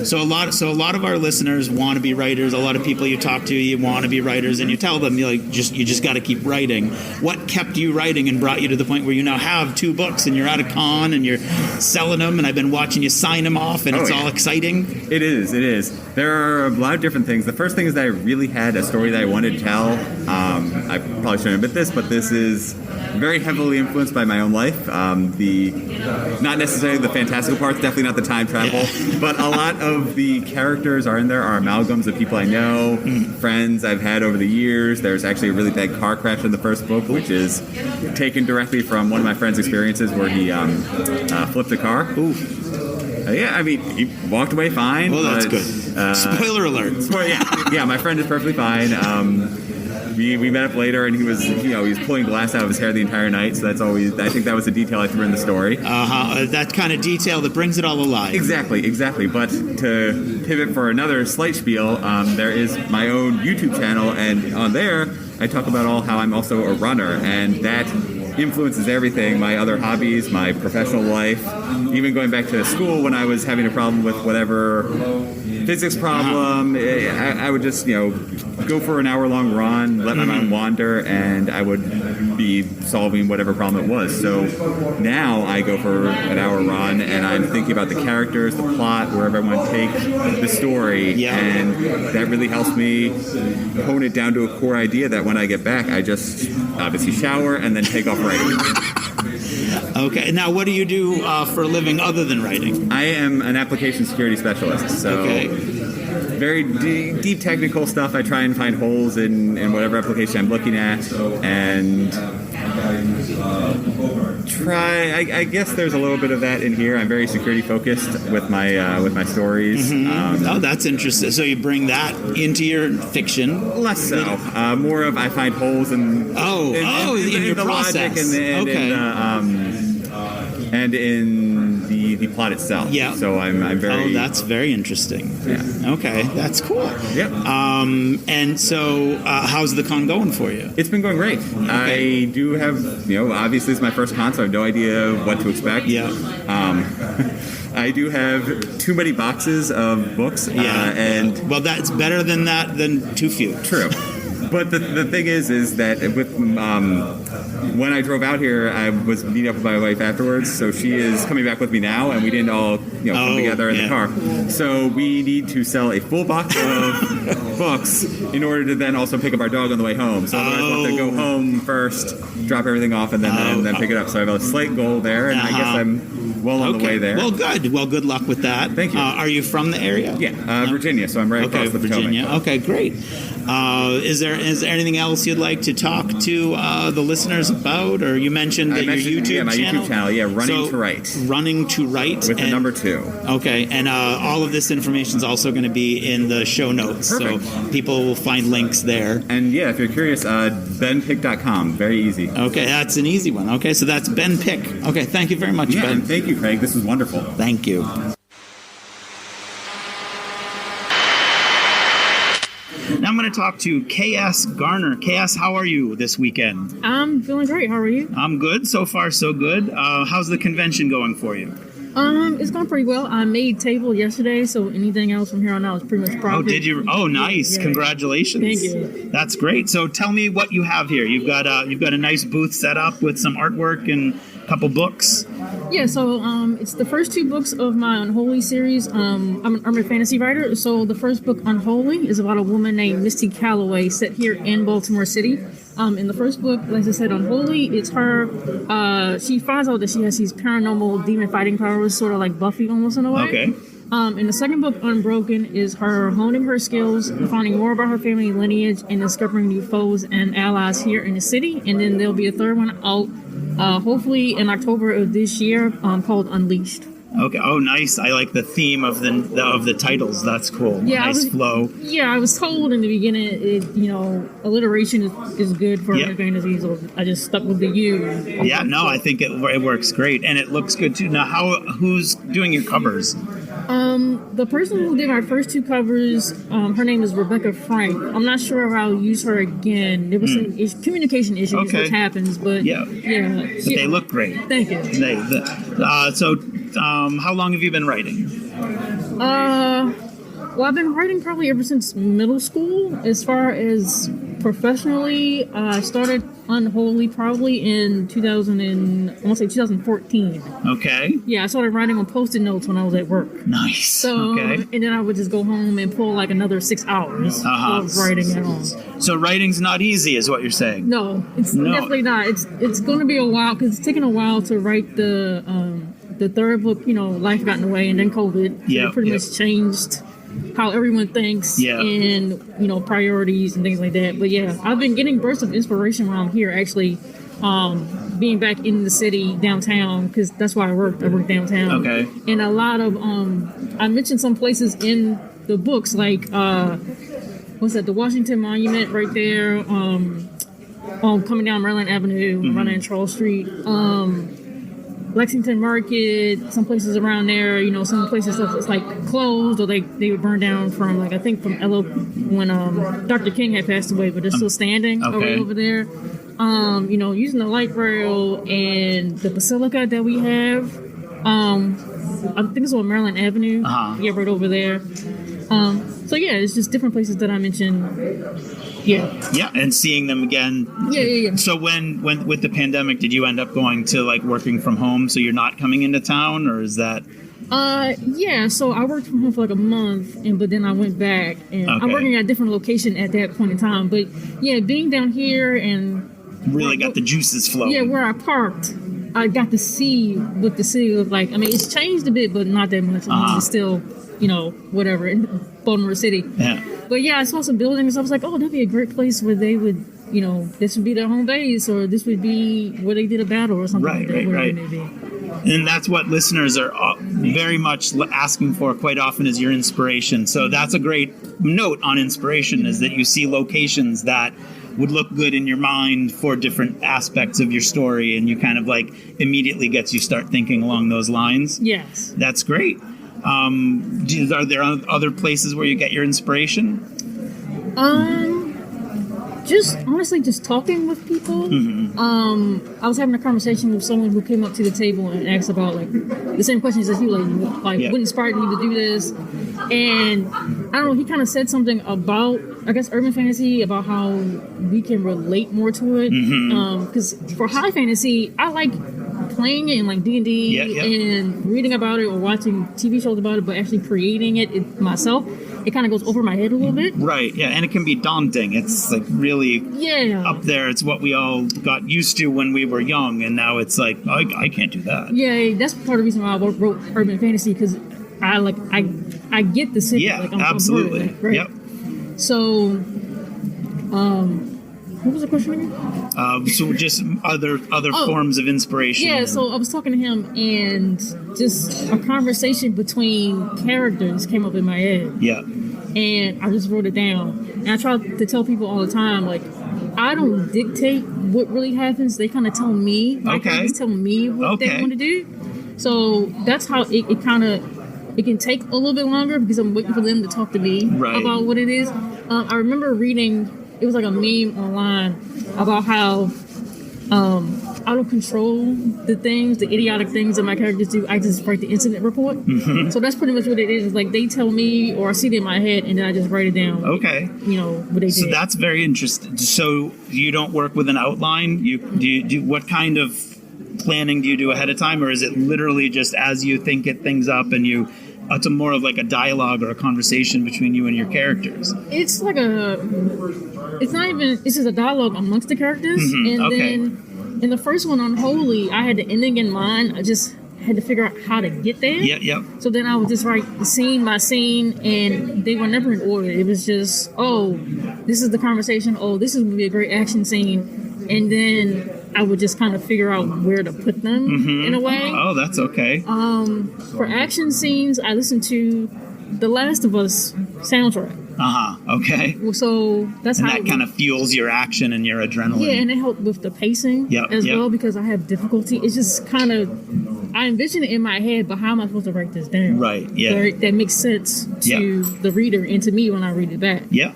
[SPEAKER 5] So a lot of our listeners want to be writers. A lot of people you talk to, you want to be writers, and you tell them you just got to keep writing. What kept you writing and brought you to the point where you now have 2 books and you're at a con and you're selling them, and I've been watching you sign them off, and it's all exciting.
[SPEAKER 7] It is. There are a lot of different things. The first thing is that I really had a story that I wanted to tell. I probably shouldn't admit this, but this is very heavily influenced by my own life. Not necessarily the fantastical parts, definitely not the time travel, but a lot of the characters are in there are amalgams of people I know, friends I've had over the years. There's actually a really bad car crash in the first book, which is taken directly from one of my friend's experiences where he flipped a car. Ooh. He walked away fine.
[SPEAKER 5] Well, that's good. Spoiler alert.
[SPEAKER 7] Yeah, my friend is perfectly fine. We met up later, and he was pulling glass out of his hair the entire night. So that's always, I think that was a detail I threw in the story.
[SPEAKER 5] That kind of detail that brings it all alive.
[SPEAKER 7] Exactly. But to pivot for another slight spiel, there is my own YouTube channel, and on there I talk about how I'm also a runner, and that influences everything, my other hobbies, my professional life, even going back to school when I was having a problem with whatever physics problem. I would just, go for an hour-long run, let my mind wander, and I would be solving whatever problem it was. So now I go for an hour run, and I'm thinking about the characters, the plot, wherever I want to take the story, and that really helps me hone it down to a core idea that when I get back, I just obviously shower and then take off writing.
[SPEAKER 5] Okay. Now, what do you do for a living other than writing?
[SPEAKER 7] I am an application security specialist. So very deep technical stuff. I try and find holes in whatever application I'm looking at, and I guess there's a little bit of that in here. I'm very security focused with my stories.
[SPEAKER 5] That's interesting. So you bring that into your fiction?
[SPEAKER 7] Less so. More of I find holes in
[SPEAKER 5] your
[SPEAKER 7] the
[SPEAKER 5] process.
[SPEAKER 7] Logic and in the plot itself. Yeah. So I'm very.
[SPEAKER 5] Oh, that's very interesting. Yeah. Okay, that's cool.
[SPEAKER 7] Yep.
[SPEAKER 5] And so, how's the con going for you?
[SPEAKER 7] It's been going great. Okay. I do have, obviously it's my first con, so I have no idea what to expect.
[SPEAKER 5] Yeah.
[SPEAKER 7] I do have too many boxes of books. And
[SPEAKER 5] well, that's better than too few.
[SPEAKER 7] True. But the thing is that with when I drove out here, I was meeting up with my wife afterwards, so she is coming back with me now, and we didn't all come together in the car. So we need to sell a full box of books in order to then also pick up our dog on the way home. So otherwise we'll have to go home first, drop everything off, and then pick it up. So I have a slight goal there, and I guess I'm well on the way there.
[SPEAKER 5] Well, good. Well, good luck with that.
[SPEAKER 7] Thank you.
[SPEAKER 5] Are you from the area?
[SPEAKER 7] Yeah, Virginia, so I'm right across the Potomac.
[SPEAKER 5] Virginia. Okay, great. Is there anything else you'd like to talk to the listeners about? Or you mentioned that your YouTube
[SPEAKER 7] my
[SPEAKER 5] channel?
[SPEAKER 7] YouTube channel, Running to Write.
[SPEAKER 5] Running to Write.
[SPEAKER 7] With the number 2.
[SPEAKER 5] Okay, and all of this information is also going to be in the show notes.
[SPEAKER 7] Perfect.
[SPEAKER 5] So people will find links there.
[SPEAKER 7] And yeah, if you're curious, benpick.com. Very easy.
[SPEAKER 5] Okay, that's an easy one. Okay, so that's Ben Pick. Okay, thank you very much,
[SPEAKER 7] Yeah,
[SPEAKER 5] Ben.
[SPEAKER 7] and thank you, Craig. This was wonderful.
[SPEAKER 5] Thank you. Now I'm going to talk to KS Garner. KS, how are you this weekend?
[SPEAKER 8] I'm feeling great. How are you?
[SPEAKER 5] I'm good. So far, so good. How's the convention going for you?
[SPEAKER 8] It's going pretty well. I made table yesterday, so anything else from here on out is pretty much profit.
[SPEAKER 5] Oh, did you? Oh, nice.
[SPEAKER 8] Yeah.
[SPEAKER 5] Congratulations.
[SPEAKER 8] Thank you.
[SPEAKER 5] That's great. So tell me what you have here. You've got a nice booth set up with some artwork and a couple books.
[SPEAKER 8] Yeah, so it's the first 2 books of my Unholy series. I'm an urban fantasy writer, so the first book, Unholy, is about a woman named Misty Calloway set here in Baltimore City. In the first book, like I said, Unholy, it's her, she finds out that she has these paranormal demon fighting powers, sort of like Buffy almost in a way.
[SPEAKER 5] Okay.
[SPEAKER 8] In the second book, Unbroken, is her honing her skills, finding more about her family lineage, and discovering new foes and allies here in the city. And then there'll be a third one out, hopefully in October of this year, called Unleashed.
[SPEAKER 5] Okay. Oh, nice. I like the theme of the titles. That's cool.
[SPEAKER 8] Yeah,
[SPEAKER 5] nice flow.
[SPEAKER 8] Yeah, I was told in the beginning, alliteration is good for urban fantasy, so I just stuck with the U.
[SPEAKER 5] Yeah, no, I think it works great, and it looks good too. Now, who's doing your covers?
[SPEAKER 8] The person who did my first 2 covers, her name is Rebecca Frank. I'm not sure if I'll use her again. There was some communication issues, which happens, but
[SPEAKER 5] But they look great.
[SPEAKER 8] Thank you.
[SPEAKER 5] How long have you been writing?
[SPEAKER 8] Well, I've been writing probably ever since middle school. As far as professionally, I started Unholy probably in 2014.
[SPEAKER 5] Okay.
[SPEAKER 8] Yeah, I started writing on Post-it notes when I was at work.
[SPEAKER 5] Nice.
[SPEAKER 8] So,
[SPEAKER 5] okay.
[SPEAKER 8] And then I would just go home and pull like another 6 hours of writing at home.
[SPEAKER 5] So writing's not easy, is what you're saying?
[SPEAKER 8] No, it's definitely not. It's going to be a while because it's taken a while to write the third book. Life got in the way, and then COVID. It pretty much changed how everyone thinks and priorities and things like that. But yeah, I've been getting bursts of inspiration while I'm here actually, being back in the city downtown, because that's why I work downtown.
[SPEAKER 5] Okay.
[SPEAKER 8] And a lot of I mentioned some places in the books like what's that, the Washington Monument right there, coming down Maryland Avenue, running Charles Street, Lexington Market, some places around there, some places that's like closed or they would burn down from I think from when Dr. King had passed away, but they're still standing over there. Using the light rail and the basilica that we have. I think it's on Maryland Avenue. Yeah, right over there. So yeah, it's just different places that I mentioned. Yeah, and seeing them again. Yeah. So when with the pandemic, did you end up going to working from home? So you're not coming into town, or is that? Yeah. So I worked from home for a month, but then I went back, and I'm working at a different location at that point in time. But yeah, being down here and really got the juices flowing. Yeah, where I parked, I got to see what the city looked like. I mean, it's changed a bit, but not that much. It's still, whatever, in Baltimore City. Yeah. But yeah, I saw some buildings. I was like, oh, that'd be a great place where they would, this would be their home base, or this would be where they did a battle or something like that. Right. It may be. And that's what listeners are very much asking for quite often, is your inspiration. So that's a great note on inspiration, is that you see locations that would look good in your mind for different aspects of your story, and you kind of immediately gets you start thinking along those lines. Yes. That's great. Are there other places where you get your inspiration? Just honestly, just talking with people. I was having a conversation with someone who came up to the table and asked about the same questions as you, what inspired me to do this. And I don't know, he kind of said something about, I guess, urban fantasy, about how we can relate more to it. Because for high fantasy, I like playing it in D&D and reading about it or watching TV shows about it, but actually creating it myself, it kind of goes over my head a little bit. Right, yeah, and it can be daunting. It's really up there. It's what we all got used to when we were young, and now it's I can't do that. Yeah, that's part of the reason why I wrote urban fantasy, because I get the city. Yeah, absolutely. Right? Yep. So What was the question again?
[SPEAKER 5] So just other forms of inspiration.
[SPEAKER 8] Yeah, so I was talking to him, and just a conversation between characters came up in my head.
[SPEAKER 5] Yeah.
[SPEAKER 8] And I just wrote it down. And I try to tell people all the time, like, I don't dictate what really happens. They kind of tell me. My characters tell me what they want to do. So that's how it kind of, it can take a little bit longer because I'm waiting for them to talk to me about what it is. I remember reading, it was like a meme online about how I don't control the idiotic things that my characters do. I just write the incident report. Mm-hmm. So that's pretty much what it is. It's like they tell me, or I see it in my head, and then I just write it down.
[SPEAKER 5] Okay.
[SPEAKER 8] What they did.
[SPEAKER 5] So that's very interesting. So you don't work with an outline? What kind of planning do you do ahead of time, or is it literally just as you think things up and it's more of like a dialogue or a conversation between you and your characters?
[SPEAKER 8] It's like it's just a dialogue amongst the characters. Mm-hmm. And then in the first one, Unholy, I had the ending in mind. I just had to figure out how to get there.
[SPEAKER 5] Yep.
[SPEAKER 8] So then I would just write scene by scene, and they were never in order. It was just, this is the conversation. This is going to be a great action scene. And then I would just kind of figure out where to put them in a way.
[SPEAKER 5] Oh, that's okay.
[SPEAKER 8] For action scenes, I listen to the Last of Us soundtrack.
[SPEAKER 5] Okay.
[SPEAKER 8] So that's
[SPEAKER 5] that kind of fuels your action and your adrenaline.
[SPEAKER 8] Yeah, and it helped with the pacing as well, because I have difficulty. It's just kind of, I envision it in my head, but how am I supposed to write this down?
[SPEAKER 5] Right, yeah.
[SPEAKER 8] That makes sense to the reader and to me when I read it back.
[SPEAKER 5] Yeah.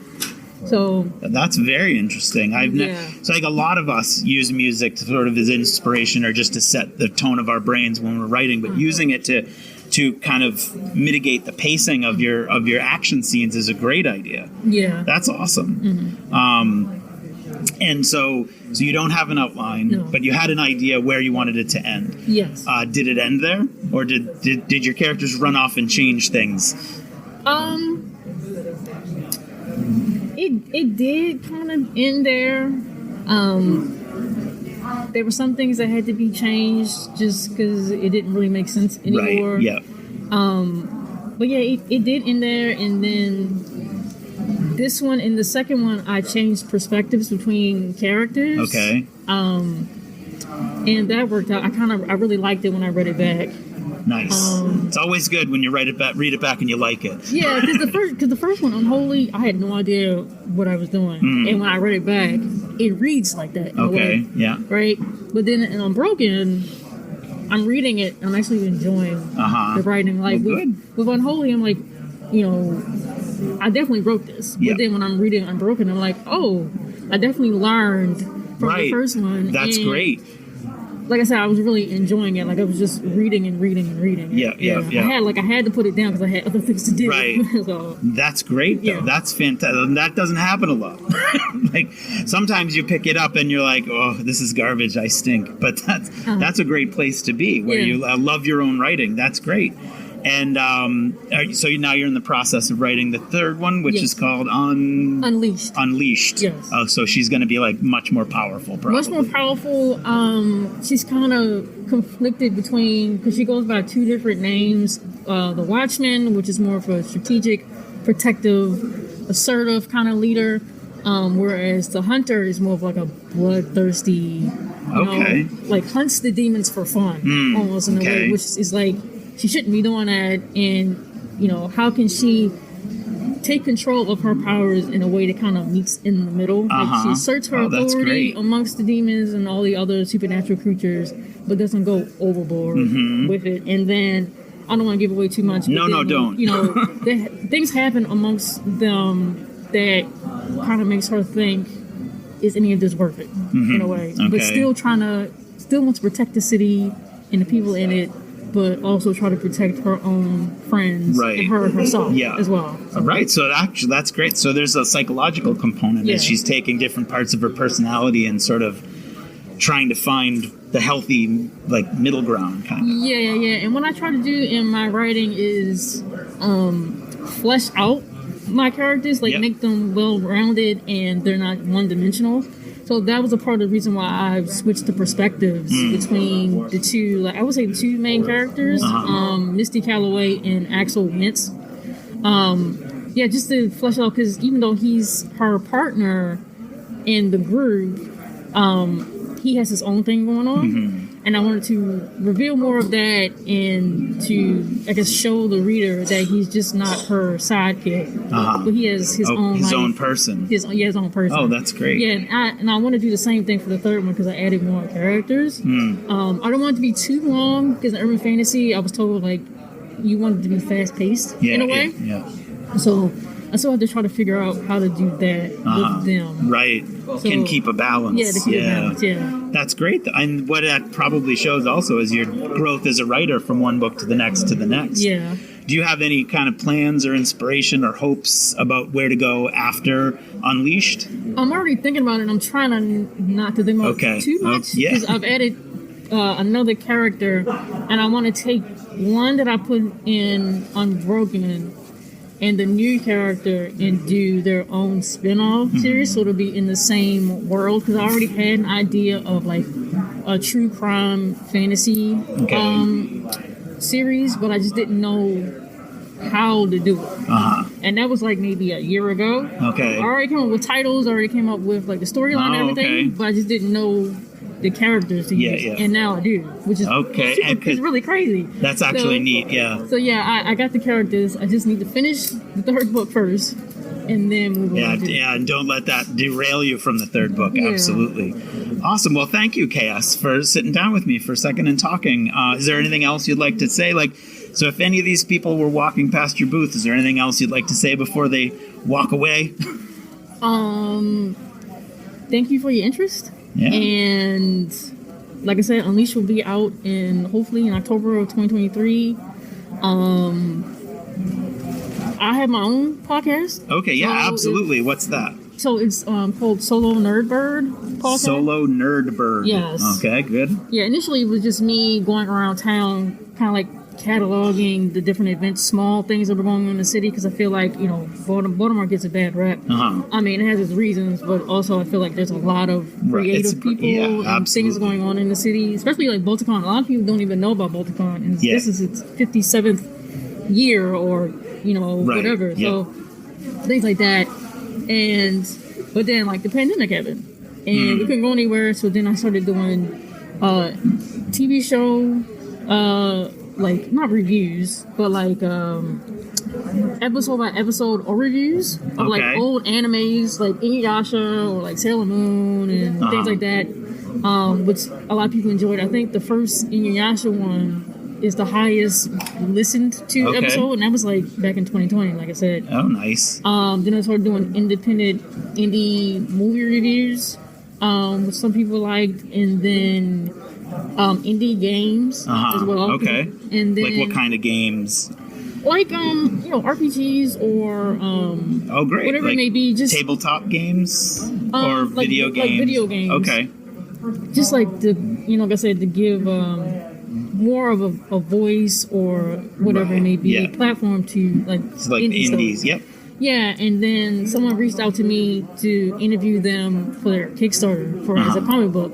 [SPEAKER 8] So
[SPEAKER 5] that's very interesting. So like a lot of us use music to sort of as inspiration or just to set the tone of our brains when we're writing, but using it to kind of mitigate the pacing of your action scenes is a great idea.
[SPEAKER 8] Yeah.
[SPEAKER 5] That's awesome. Mm-hmm. And so you don't have an outline, but you had an idea where you wanted it to end.
[SPEAKER 8] Yes.
[SPEAKER 5] Did it end there? Or did your characters run off and change things?
[SPEAKER 8] It did kind of end there. There were some things that had to be changed just because it didn't really make sense anymore.
[SPEAKER 5] Right, yeah.
[SPEAKER 8] But yeah, it did end there, and then this one and the second one, I changed perspectives between characters.
[SPEAKER 5] Okay.
[SPEAKER 8] And that worked out. I really liked it when I read it back.
[SPEAKER 5] Nice. It's always good when you read it back and you like it.
[SPEAKER 8] Yeah, because the first one, Unholy, I had no idea what I was doing, and when I read it back, it reads like that. In a way,
[SPEAKER 5] yeah.
[SPEAKER 8] Right, but then in Unbroken, I'm reading it, and I'm actually enjoying the writing. Like with Unholy, I'm like, I definitely wrote this. But then when I'm reading Unbroken, I'm like, I definitely learned from the first one.
[SPEAKER 5] That's great.
[SPEAKER 8] Like I said, I was really enjoying it. Like I was just reading and reading and reading.
[SPEAKER 5] Yeah.
[SPEAKER 8] I had to put it down because I had other things to do.
[SPEAKER 5] Right.
[SPEAKER 8] So,
[SPEAKER 5] that's great though. Yeah. That's fantastic. That doesn't happen a lot. Like sometimes you pick it up and you're like, oh, this is garbage. I stink. But that's a great place to be where you love your own writing. That's great. And so now you're in the process of writing the third one, which is called
[SPEAKER 8] Unleashed.
[SPEAKER 5] Unleashed.
[SPEAKER 8] Yes.
[SPEAKER 5] So she's going to be like much more powerful, probably.
[SPEAKER 8] Much more powerful. She's kind of conflicted between, because she goes by two different names. The Watchman, which is more of a strategic, protective, assertive kind of leader. Whereas the Hunter is more of like a bloodthirsty, like hunts the demons for fun, almost in a way, which is like, she shouldn't be doing that, and how can she take control of her powers in a way that kind of meets in the middle? Like she asserts her authority amongst the demons and all the other supernatural creatures, but doesn't go overboard with it. And then I don't want to give away too much.
[SPEAKER 5] No, don't.
[SPEAKER 8] Things happen amongst them that kind of makes her think, is any of this worth it? In a way, but still wants to protect the city and the people in it, but also try to protect her own friends and herself as well.
[SPEAKER 5] So. Right, so actually that's great. So there's a psychological component as she's taking different parts of her personality and sort of trying to find the healthy, like, middle ground kind of.
[SPEAKER 8] Yeah. And what I try to do in my writing is flesh out my characters, like make them well-rounded and they're not one-dimensional. So that was a part of the reason why I switched the perspectives between the two, like I would say the two main characters, Misty Calloway and Axel Mintz. Just to flesh out, because even though he's her partner, in the group, he has his own thing going on, and I wanted to reveal more of that and to, I guess, show the reader that he's just not her sidekick, but he has his own
[SPEAKER 5] his
[SPEAKER 8] life,
[SPEAKER 5] own person.
[SPEAKER 8] his own person.
[SPEAKER 5] Oh, that's great.
[SPEAKER 8] Yeah, and I want to do the same thing for the third one because I added more characters. I don't want it to be too long because in urban fantasy, I was told like you want it to be fast paced in a way.
[SPEAKER 5] Yeah.
[SPEAKER 8] So I still have to try to figure out how to do that with them.
[SPEAKER 5] Right. Can keep a balance.
[SPEAKER 8] Yeah, to keep a balance, yeah.
[SPEAKER 5] That's great. And what that probably shows also is your growth as a writer from one book to the next to the next.
[SPEAKER 8] Yeah.
[SPEAKER 5] Do you have any kind of plans or inspiration or hopes about where to go after Unleashed?
[SPEAKER 8] I'm already thinking about it. I'm trying to not to think about it too much because I've added another character, and I want to take one that I put in Unbroken and the new character and do their own spin-off series, so it'll be in the same world, because I already had an idea of like a true crime fantasy series, but I just didn't know how to do it. And that was like maybe a year ago.
[SPEAKER 5] Okay.
[SPEAKER 8] I already came up with titles, I already came up with like the storyline and everything, but I just didn't know the characters to use. And now I do, which is it's really crazy.
[SPEAKER 5] That's actually neat, yeah.
[SPEAKER 8] So yeah, I got the characters. I just need to finish the third book first, and then move on.
[SPEAKER 5] And don't let that derail you from the third book.
[SPEAKER 8] Yeah.
[SPEAKER 5] Absolutely. Awesome. Well, thank you, Chaos, for sitting down with me for a second and talking. Is there anything else you'd like to say? So if any of these people were walking past your booth, is there anything else you'd like to say before they walk away?
[SPEAKER 8] Thank you for your interest. Yeah. And like I said, Unleash will be out hopefully in October of 2023. I have my own podcast.
[SPEAKER 5] Okay, yeah, absolutely. What's that?
[SPEAKER 8] So it's called Solo Nerdbird podcast.
[SPEAKER 5] Solo Nerdbird.
[SPEAKER 8] Yes.
[SPEAKER 5] Okay, good. Yeah,
[SPEAKER 8] initially it was just me going around town, kind of like cataloging the different events, small things that were going on in the city, because I feel like, Baltimore gets a bad rap. I mean, it has its reasons, but also I feel like there's a lot of creative people and things going on in the city, especially like BaltiCon. A lot of people don't even know about BaltiCon, and this is its 57th year or, whatever.
[SPEAKER 5] Yeah.
[SPEAKER 8] So things like that. But then like the pandemic happened and we couldn't go anywhere, so then I started doing TV show, like not reviews, but like episode by episode overviews of like old animes like Inuyasha or like Sailor Moon and things like that, which a lot of people enjoyed. I think the first Inuyasha one is the highest listened to episode, and that was like back in 2020, like I said.
[SPEAKER 5] Oh, nice.
[SPEAKER 8] Then I started doing indie movie reviews, which some people liked, and then indie games as well.
[SPEAKER 5] Okay.
[SPEAKER 8] And then,
[SPEAKER 5] like what kind of games?
[SPEAKER 8] Like RPGs or
[SPEAKER 5] great,
[SPEAKER 8] whatever
[SPEAKER 5] like
[SPEAKER 8] it may be, just
[SPEAKER 5] tabletop games or video games.
[SPEAKER 8] Like video games.
[SPEAKER 5] Okay.
[SPEAKER 8] Just like like I said, to give more of a voice or whatever it may be, a platform to like
[SPEAKER 5] indies. Stuff. Yep.
[SPEAKER 8] Yeah, and then someone reached out to me to interview them for their Kickstarter as a comic book.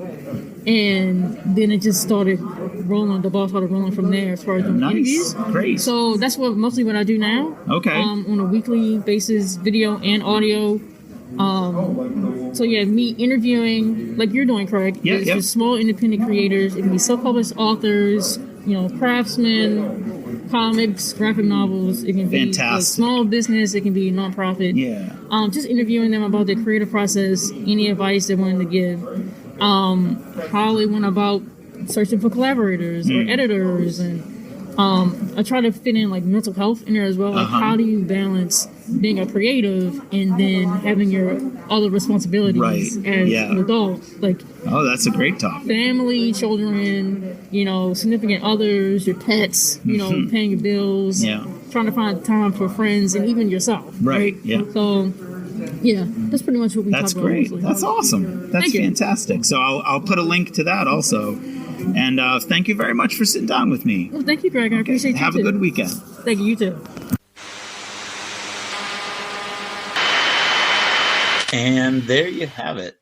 [SPEAKER 8] And then it just started rolling. The ball started rolling from there as far as doing interviews.
[SPEAKER 5] Great.
[SPEAKER 8] So that's mostly what I do now.
[SPEAKER 5] Okay.
[SPEAKER 8] On a weekly basis, video and audio. So yeah, me interviewing like you're doing, Craig.
[SPEAKER 5] Yeah.
[SPEAKER 8] Just small independent creators. It can be self-published authors, craftsmen, comics, graphic novels. It can be a small business. It can be nonprofit.
[SPEAKER 5] Yeah.
[SPEAKER 8] Just interviewing them about their creative process, any advice they wanted to give. How they went about searching for collaborators or editors, and I try to fit in like mental health in there as well. Like how do you balance being a creative and then having your other responsibilities as an adult? Like,
[SPEAKER 5] that's a great topic.
[SPEAKER 8] Family, children, significant others, your pets, paying your bills, trying to find time for friends and even yourself. Right. Yeah. So. Yeah, that's pretty much what we talk about.
[SPEAKER 5] That's great.
[SPEAKER 8] Mostly.
[SPEAKER 5] That's awesome. That's fantastic. So I'll put a link to that also. And thank you very much for sitting down with me.
[SPEAKER 8] Well, thank you, Greg. I appreciate you.
[SPEAKER 5] Have a good weekend.
[SPEAKER 8] Thank you. You too.
[SPEAKER 4] And there you have it.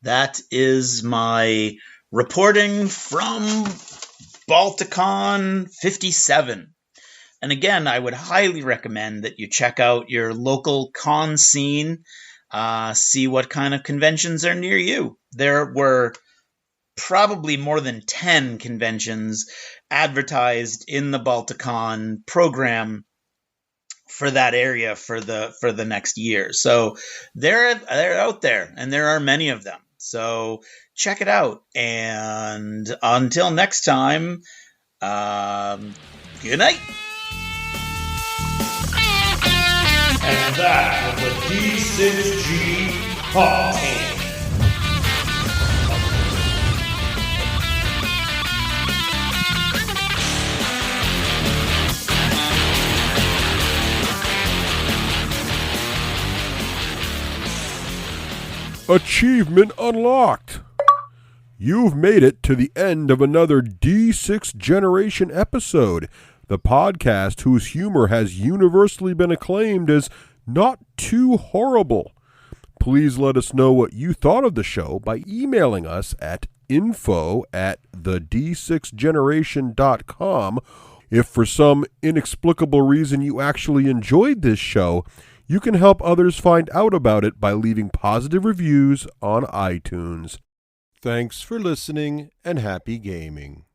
[SPEAKER 4] That is my reporting from BaltiCon 57. And again, I would highly recommend that you check out your local con scene. see what kind of conventions are near you. There were probably more than 10 conventions advertised in the BaltiCon program for that area for the next year. So they're out there, and there are many of them. So check it out. And until next time, good night.
[SPEAKER 2] And that was the D6G Hot Take.
[SPEAKER 9] Achievement unlocked! You've made it to the end of another D6 Generation episode, the podcast whose humor has universally been acclaimed as not too horrible. Please let us know what you thought of the show by emailing us at info@the d6generation.com. If for some inexplicable reason you actually enjoyed this show, you can help others find out about it by leaving positive reviews on iTunes. Thanks for listening and happy gaming.